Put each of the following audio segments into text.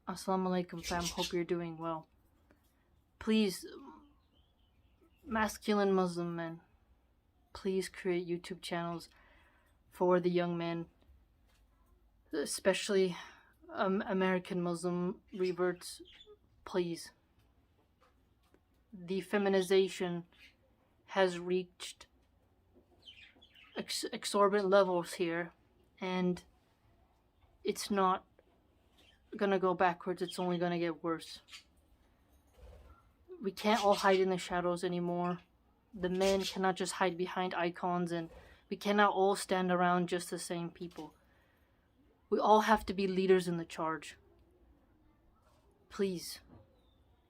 Assalamu alaikum fam, hope you're doing well. Please, masculine Muslim men, please create YouTube channels for the young men, especially American Muslim reverts. Please. The feminization has reached exorbitant levels here, and it's not gonna go backwards, it's only gonna get worse. We can't all hide in the shadows anymore. The men cannot just hide behind icons, and we cannot all stand around just the same people. We all have to be leaders in the charge. Please,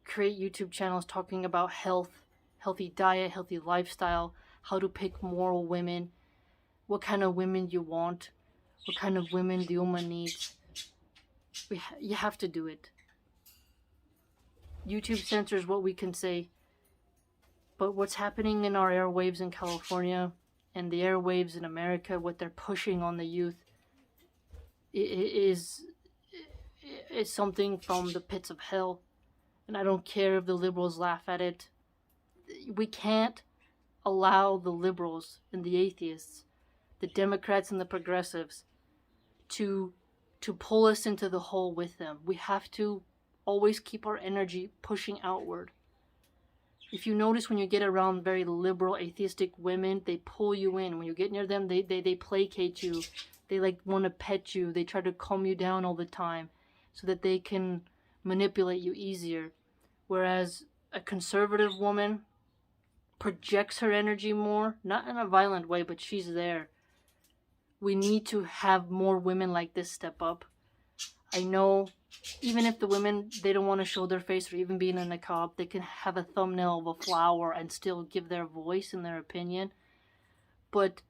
create YouTube channels talking about health, healthy diet, healthy lifestyle, how to pick moral women, what kind of women you want, what kind of women the Ummah needs. You have to do it. YouTube censors what we can say, but what's happening in our airwaves in California and the airwaves in America, what they're pushing on the youth, is something from the pits of hell. And I don't care if the liberals laugh at it. We can't allow the liberals and the atheists, the Democrats and the progressives, to pull us into the hole with them. We have to always keep our energy pushing outward. If you notice, when you get around very liberal atheistic women, they pull you in. When you get near them, they placate you. They want to pet you. They try to calm you down all the time so that they can manipulate you easier. Whereas a conservative woman projects her energy more, not in a violent way, but she's there. We need to have more women like this step up. I know, even if the women, they don't want to show their face or even be in a niqab, they can have a thumbnail of a flower and still give their voice and their opinion. But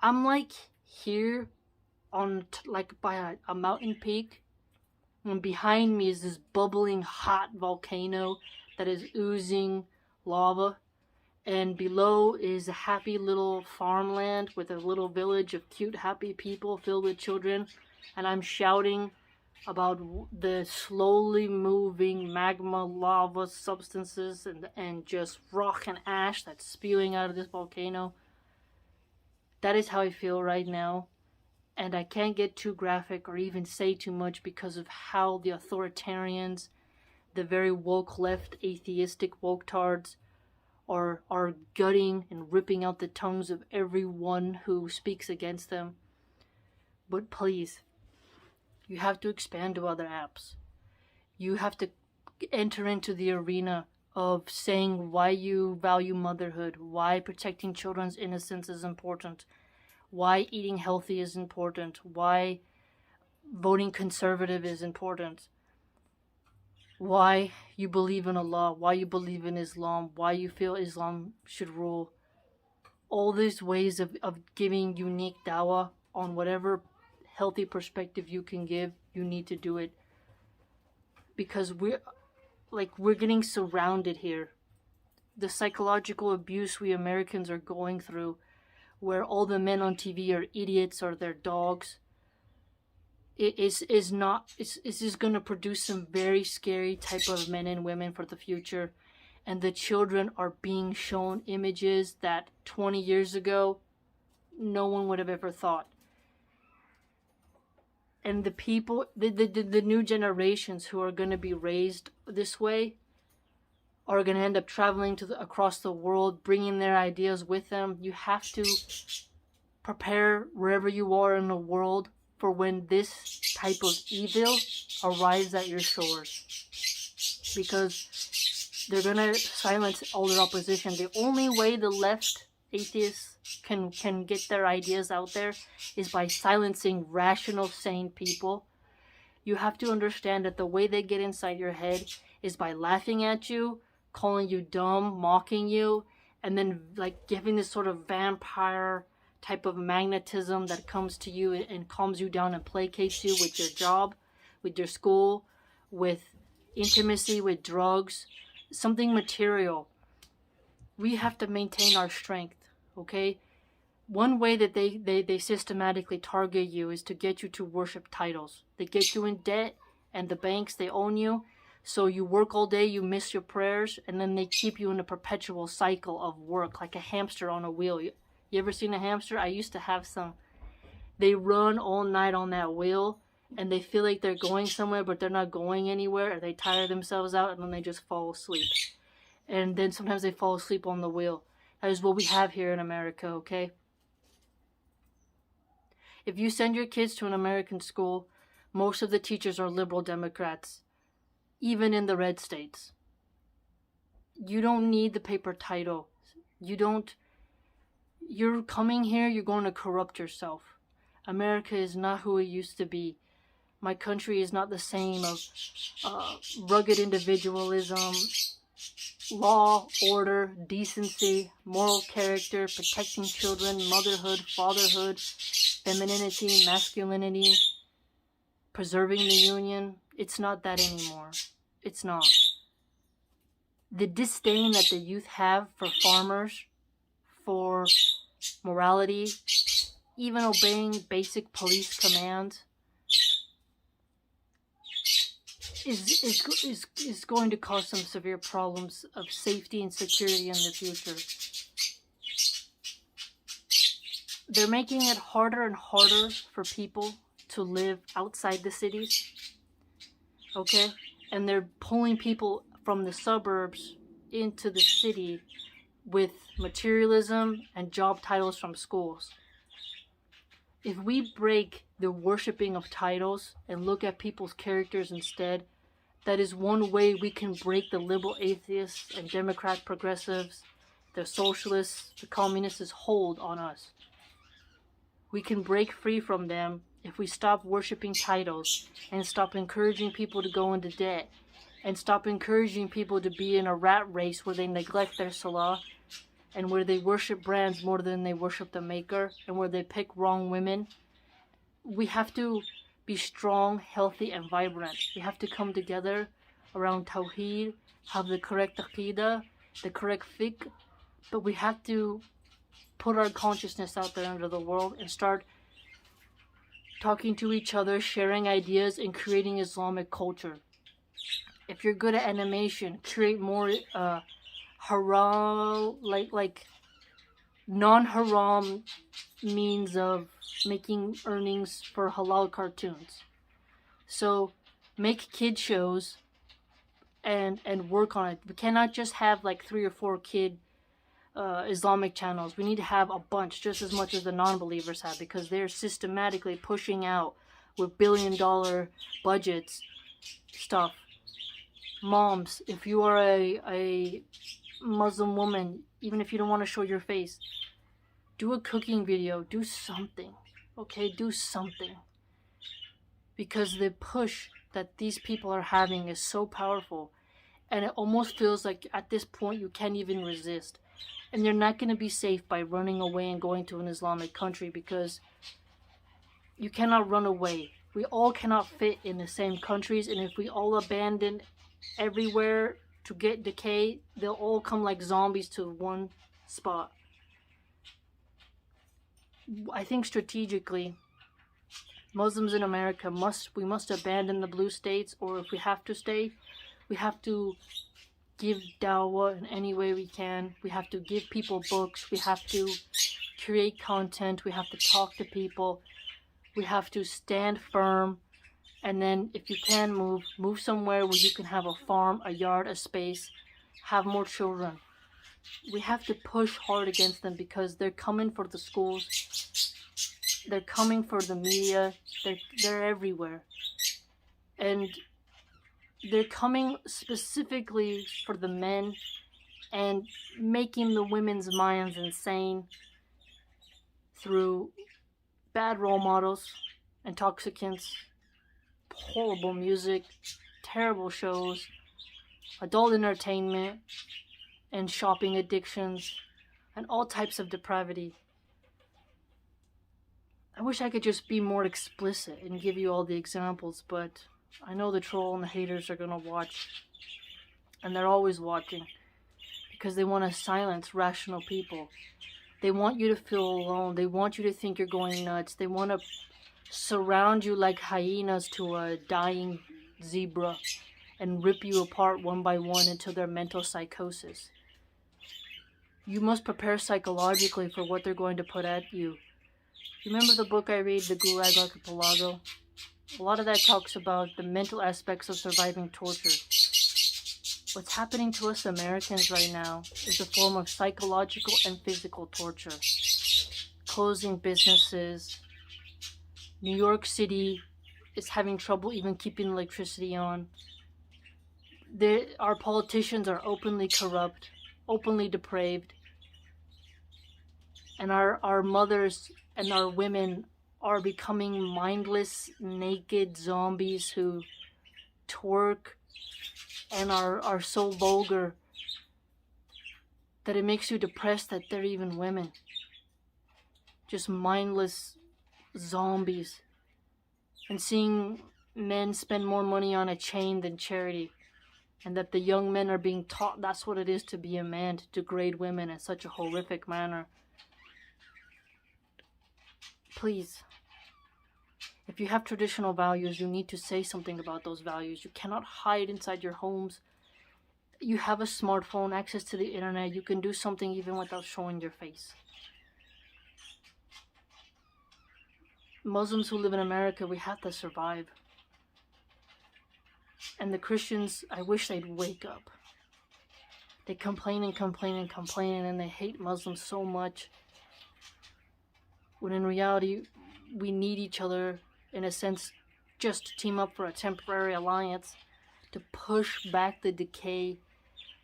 I'm here on by a mountain peak, and behind me is this bubbling hot volcano that is oozing lava. And below is a happy little farmland with a little village of cute, happy people filled with children. And I'm shouting about the slowly moving magma lava substances and just rock and ash that's spewing out of this volcano. That is how I feel right now. And I can't get too graphic or even say too much because of how the authoritarians, the very woke left atheistic woke-tards, are gutting and ripping out the tongues of everyone who speaks against them. But please, you have to expand to other apps. You have to enter into the arena of saying why you value motherhood, why protecting children's innocence is important, why eating healthy is important, why voting conservative is important, why you believe in Allah, why you believe in Islam, why you feel Islam should rule. All these ways of giving unique dawah on whatever healthy perspective you can give, you need to do it. Because we're getting surrounded here. The psychological abuse we Americans are going through, where all the men on TV are idiots or they're dogs, is just going to produce some very scary type of men and women for the future. And the children are being shown images that 20 years ago no one would have ever thought. And the people, the new generations who are going to be raised this way are going to end up traveling across the world, bringing their ideas with them. You have to prepare wherever you are in the world for when this type of evil arrives at your shores. Because they're going to silence all their opposition. The only way the left atheists can get their ideas out there is by silencing rational, sane people. You have to understand that the way they get inside your head is by laughing at you, calling you dumb, mocking you, and then giving this sort of vampire type of magnetism that comes to you and calms you down and placates you with your job, with your school, with intimacy, with drugs, something material. We have to maintain our strength, okay? one way that they systematically target you is to get you to worship titles. They get you in debt, and the banks, they own you. So you work all day, you miss your prayers, and then they keep you in a perpetual cycle of work, like a hamster on a wheel. You ever seen a hamster? I used to have some. They run all night on that wheel, and they feel like they're going somewhere, but they're not going anywhere, or they tire themselves out, and then they just fall asleep. And then sometimes they fall asleep on the wheel. That is what we have here in America, okay? If you send your kids to an American school, most of the teachers are liberal Democrats, even in the red states. You don't need the paper title. You're coming here, you're going to corrupt yourself. America is not who it used to be. My country is not the same of rugged individualism, law, order, decency, moral character, protecting children, motherhood, fatherhood, femininity, masculinity, preserving the union. It's not that anymore. It's not. The disdain that the youth have for farmers, for morality, even obeying basic police commands, is going to cause some severe problems of safety and security in the future. They're making it harder and harder for people to live outside the cities, okay? And they're pulling people from the suburbs into the city with materialism and job titles from schools. If we break the worshiping of titles and look at people's characters instead, that is one way we can break the liberal atheists and Democrat progressives, the socialists, the communists' hold on us. We can break free from them if we stop worshiping titles and stop encouraging people to go into debt and stop encouraging people to be in a rat race where they neglect their salah and where they worship brands more than they worship the maker and where they pick wrong women. We have to be strong, healthy, and vibrant. We have to come together around Tawheed, have the correct Aqidah, the correct fiqh, but we have to put our consciousness out there into the world and start talking to each other, sharing ideas, and creating Islamic culture. If you're good at animation, create more haram, like non-haram means of making earnings for halal cartoons. So make kid shows and work on it. We cannot just have like 3 or 4 kid Islamic channels. We need to have a bunch, just as much as the non-believers have, because they're systematically pushing out with billion-dollar budgets stuff. Moms, if you are a Muslim woman, even if you don't want to show your face, do a cooking video, do something, okay? Do something. Because the push that these people are having is so powerful, and it almost feels like at this point you can't even resist. And you're not going to be safe by running away and going to an Islamic country, because you cannot run away. We all cannot fit in the same countries, and if we all abandon everywhere to get decay, they'll all come like zombies to one spot. I think strategically, Muslims in America must abandon the blue states, or if we have to stay, we have to give dawah in any way we can. We have to give people books. We have to create content. We have to talk to people. We have to stand firm. And then if you can move somewhere where you can have a farm, a yard, a space, have more children. We have to push hard against them, because they're coming for the schools. They're coming for the media. They're everywhere. And they're coming specifically for the men and making the women's minds insane through bad role models, intoxicants, horrible music, terrible shows, adult entertainment, and shopping addictions, and all types of depravity. I wish I could just be more explicit and give you all the examples, but I know the troll and the haters are gonna watch, and they're always watching, because they want to silence rational people. They want you to feel alone. They want you to think you're going nuts. They want to surround you like hyenas to a dying zebra and rip you apart one by one until they're mental psychosis. You must prepare psychologically for what they're going to put at you. Remember the book I read, The Gulag Archipelago? A lot of that talks about the mental aspects of surviving torture. What's happening to us Americans right now is a form of psychological and physical torture. Closing businesses. New York City is having trouble even keeping electricity on. Our politicians are openly corrupt, openly depraved. And our mothers and our women are becoming mindless, naked zombies who twerk and are so vulgar that it makes you depressed that they're even women. Just mindless zombies. And seeing men spend more money on a chain than charity. And that the young men are being taught that's what it is to be a man, to degrade women in such a horrific manner. Please, if you have traditional values, you need to say something about those values. You cannot hide inside your homes. You have a smartphone, access to the internet. You can do something even without showing your face. Muslims who live in America, we have to survive. And the Christians, I wish they'd wake up. They complain and complain and complain, and they hate Muslims so much. When in reality, we need each other, in a sense, just to team up for a temporary alliance, to push back the decay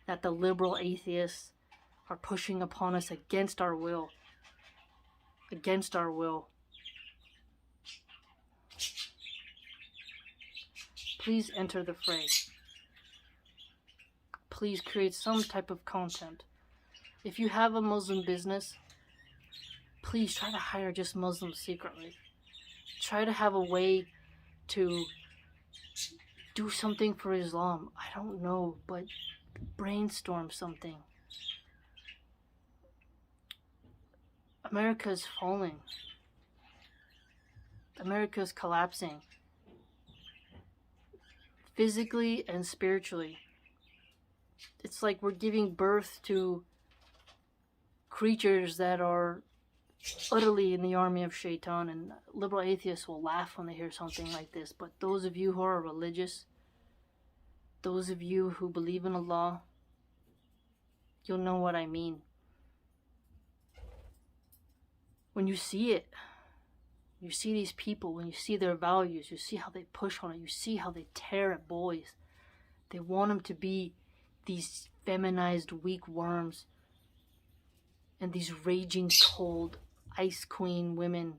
that the liberal atheists are pushing upon us against our will. Against our will. Please enter the fray. Please create some type of content. If you have a Muslim business, please try to hire just Muslims secretly. Try to have a way to do something for Islam. I don't know, but brainstorm something. America is falling. America is collapsing. Physically and spiritually. It's like we're giving birth to creatures that are utterly in the army of Shaitan, and liberal atheists will laugh when they hear something like this. But those of you who are religious, those of you who believe in Allah, you'll know what I mean. When you see it, you see these people, when you see their values, you see how they push on it, you see how they tear at boys. They want them to be these feminized weak worms and these raging cold ice queen women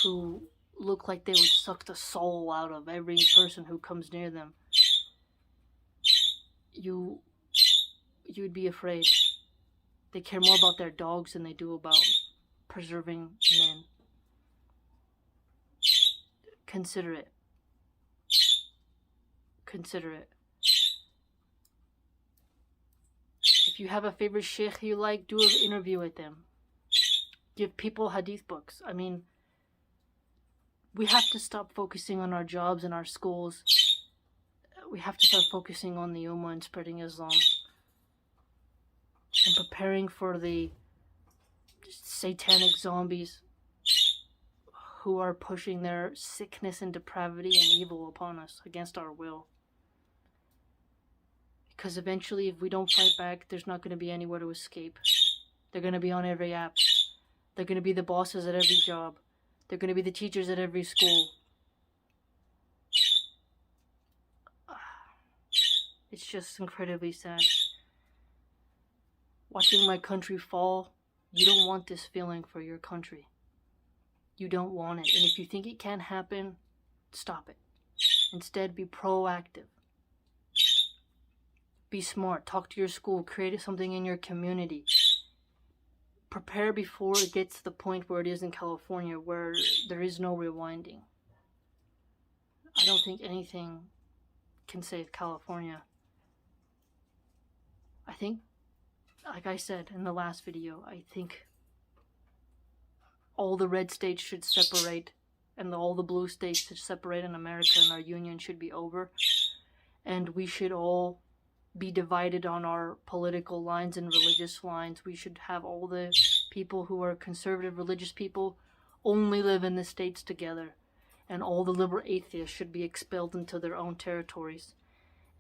who look like they would suck the soul out of every person who comes near them. You'd be afraid. They care more about their dogs than they do about preserving men. Consider it. Consider it. If you have a favorite sheikh you like, do an interview with them. Give people hadith books. I mean, we have to stop focusing on our jobs and our schools. We have to start focusing on the Ummah and spreading Islam. And preparing for the satanic zombies who are pushing their sickness and depravity and evil upon us against our will. Because eventually, if we don't fight back, there's not going to be anywhere to escape. They're going to be on every app. They're going to be the bosses at every job. They're going to be the teachers at every school. It's just incredibly sad. Watching my country fall, you don't want this feeling for your country. You don't want it. And if you think it can't happen, stop it. Instead, be proactive. Be smart. Talk to your school. Create something in your community. Prepare before it gets to the point where it is in California, where there is no rewinding. I don't think anything can save California. I think, like I said in the last video, I think all the red states should separate, and all the blue states should separate in America, and our union should be over. And we should all be divided on our political lines and religious lines. We should have all the people who are conservative religious people only live in the states together, and all the liberal atheists should be expelled into their own territories.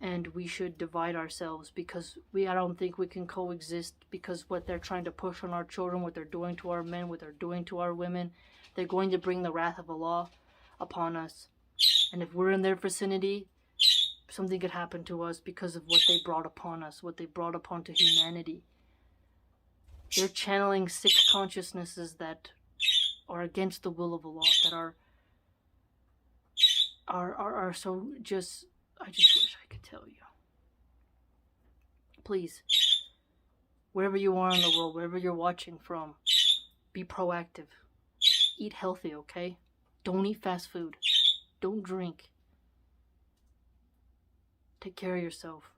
And we should divide ourselves, because I don't think we can coexist, because what they're trying to push on our children, what they're doing to our men, what they're doing to our women, they're going to bring the wrath of Allah upon us. And if we're in their vicinity, something could happen to us because of what they brought upon us, what they brought upon to humanity. They're channeling 6 consciousnesses that are against the will of Allah, that are so just, I just wish I could tell you. Please, wherever you are in the world, wherever you're watching from, be proactive. Eat healthy, okay? Don't eat fast food. Don't drink. Take care of yourself.